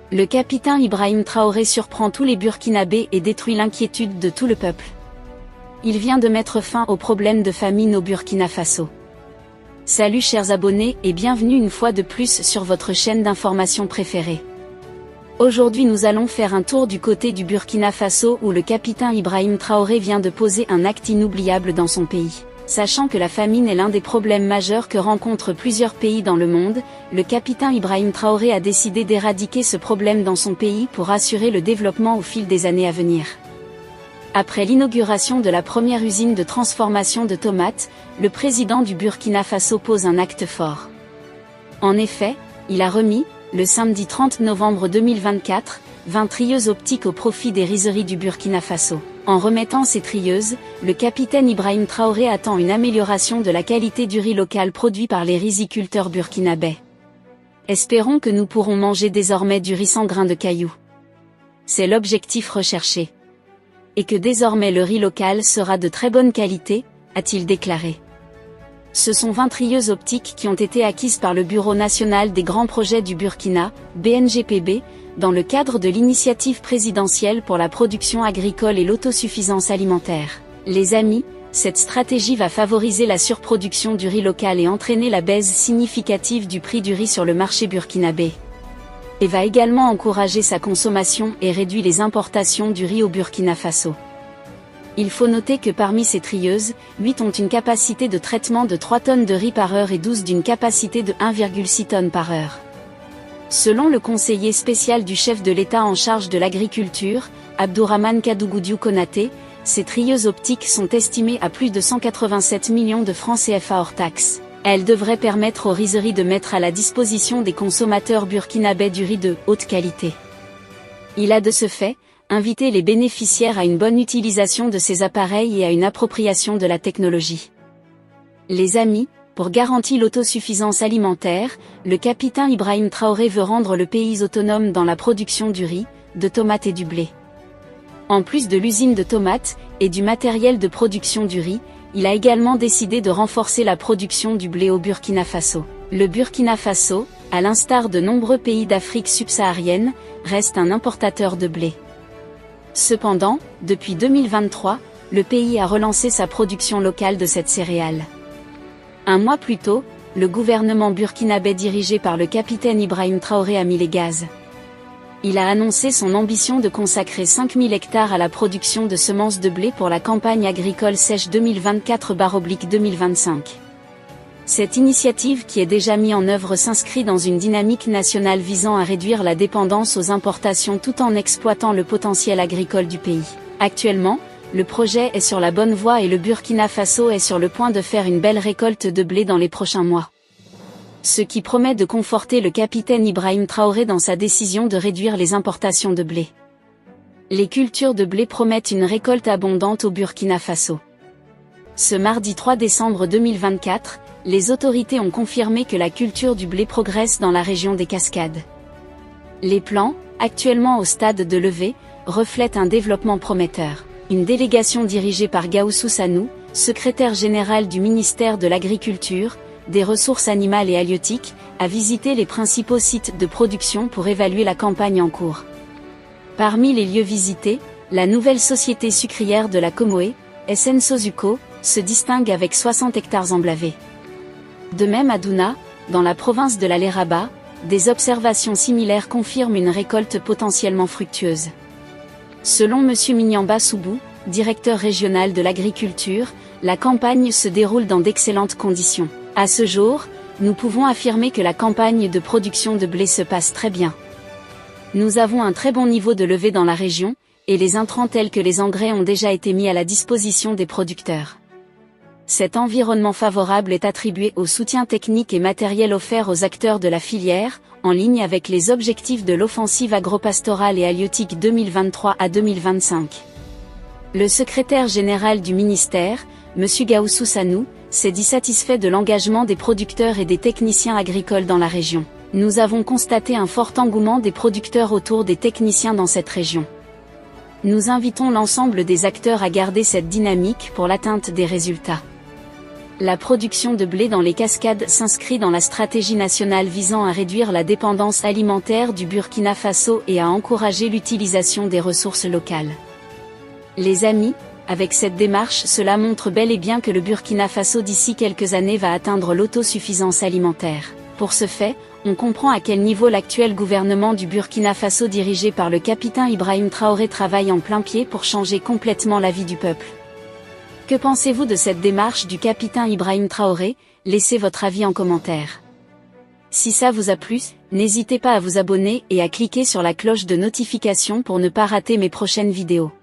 Le capitaine Ibrahim Traoré surprend tous les Burkinabés et détruit l'inquiétude de tout le peuple. Il vient de mettre fin aux problèmes de famine au Burkina Faso. Salut chers abonnés et bienvenue une fois de plus sur votre chaîne d'information préférée. Aujourd'hui nous allons faire un tour du côté du Burkina Faso où le capitaine Ibrahim Traoré vient de poser un acte inoubliable dans son pays. Sachant que la famine est l'un des problèmes majeurs que rencontrent plusieurs pays dans le monde, le capitaine Ibrahim Traoré a décidé d'éradiquer ce problème dans son pays pour assurer le développement au fil des années à venir. Après l'inauguration de la première usine de transformation de tomates, le président du Burkina Faso pose un acte fort. En effet, il a remis, le samedi 30 novembre 2024, 20 trieuses optiques au profit des rizeries du Burkina Faso. En remettant ces trieuses, le capitaine Ibrahim Traoré attend une amélioration de la qualité du riz local produit par les riziculteurs burkinabés. Espérons que nous pourrons manger désormais du riz sans grains de cailloux. C'est l'objectif recherché. Et que désormais le riz local sera de très bonne qualité, a-t-il déclaré. Ce sont 20 trieuses optiques qui ont été acquises par le Bureau national des grands projets du Burkina, BNGPB, dans le cadre de l'initiative présidentielle pour la production agricole et l'autosuffisance alimentaire. Les amis, cette stratégie va favoriser la surproduction du riz local et entraîner la baisse significative du prix du riz sur le marché burkinabé. Et va également encourager sa consommation et réduire les importations du riz au Burkina Faso. Il faut noter que parmi ces trieuses, 8 ont une capacité de traitement de 3 tonnes de riz par heure et 12 d'une capacité de 1,6 tonnes par heure. Selon le conseiller spécial du chef de l'État en charge de l'agriculture, Abdourahmane Kadougoudou Konaté, ces trieuses optiques sont estimées à plus de 187 millions de francs CFA hors taxes. Elles devraient permettre aux rizeries de mettre à la disposition des consommateurs burkinabés du riz de haute qualité. Il a de ce fait, invité les bénéficiaires à une bonne utilisation de ces appareils et à une appropriation de la technologie. Les amis, pour garantir l'autosuffisance alimentaire, le capitaine Ibrahim Traoré veut rendre le pays autonome dans la production du riz, de tomates et du blé. En plus de l'usine de tomates, et du matériel de production du riz, il a également décidé de renforcer la production du blé au Burkina Faso. Le Burkina Faso, à l'instar de nombreux pays d'Afrique subsaharienne, reste un importateur de blé. Cependant, depuis 2023, le pays a relancé sa production locale de cette céréale. Un mois plus tôt, le gouvernement burkinabé dirigé par le capitaine Ibrahim Traoré a mis les gaz. Il a annoncé son ambition de consacrer 5000 hectares à la production de semences de blé pour la campagne agricole sèche 2024/2025. Cette initiative qui est déjà mise en œuvre s'inscrit dans une dynamique nationale visant à réduire la dépendance aux importations tout en exploitant le potentiel agricole du pays. Actuellement, le projet est sur la bonne voie et le Burkina Faso est sur le point de faire une belle récolte de blé dans les prochains mois. Ce qui promet de conforter le capitaine Ibrahim Traoré dans sa décision de réduire les importations de blé. Les cultures de blé promettent une récolte abondante au Burkina Faso. Ce mardi 3 décembre 2024, les autorités ont confirmé que la culture du blé progresse dans la région des Cascades. Les plants, actuellement au stade de levée, reflètent un développement prometteur. Une délégation dirigée par Gaoussou Sanou, secrétaire général du ministère de l'Agriculture, des Ressources animales et halieutiques, a visité les principaux sites de production pour évaluer la campagne en cours. Parmi les lieux visités, la nouvelle société sucrière de la Comoé, SN Sosuco, se distingue avec 60 hectares emblavés. De même à Douna, dans la province de la Léraba, des observations similaires confirment une récolte potentiellement fructueuse. Selon M. Mignamba Soubou, directeur régional de l'agriculture, la campagne se déroule dans d'excellentes conditions. À ce jour, nous pouvons affirmer que la campagne de production de blé se passe très bien. Nous avons un très bon niveau de levée dans la région, et les intrants tels que les engrais ont déjà été mis à la disposition des producteurs. Cet environnement favorable est attribué au soutien technique et matériel offert aux acteurs de la filière, en ligne avec les objectifs de l'offensive agropastorale et halieutique 2023 à 2025. Le secrétaire général du ministère, M. Gaoussou Sanou, s'est dit satisfait de l'engagement des producteurs et des techniciens agricoles dans la région. Nous avons constaté un fort engouement des producteurs autour des techniciens dans cette région. Nous invitons l'ensemble des acteurs à garder cette dynamique pour l'atteinte des résultats. La production de blé dans les cascades s'inscrit dans la stratégie nationale visant à réduire la dépendance alimentaire du Burkina Faso et à encourager l'utilisation des ressources locales. Les amis, avec cette démarche, cela montre bel et bien que le Burkina Faso d'ici quelques années va atteindre l'autosuffisance alimentaire. Pour ce fait, on comprend à quel niveau l'actuel gouvernement du Burkina Faso dirigé par le capitaine Ibrahim Traoré travaille en plein pied pour changer complètement la vie du peuple. Que pensez-vous de cette démarche du capitaine Ibrahim Traoré? Laissez votre avis en commentaire. Si ça vous a plu, n'hésitez pas à vous abonner et à cliquer sur la cloche de notification pour ne pas rater mes prochaines vidéos.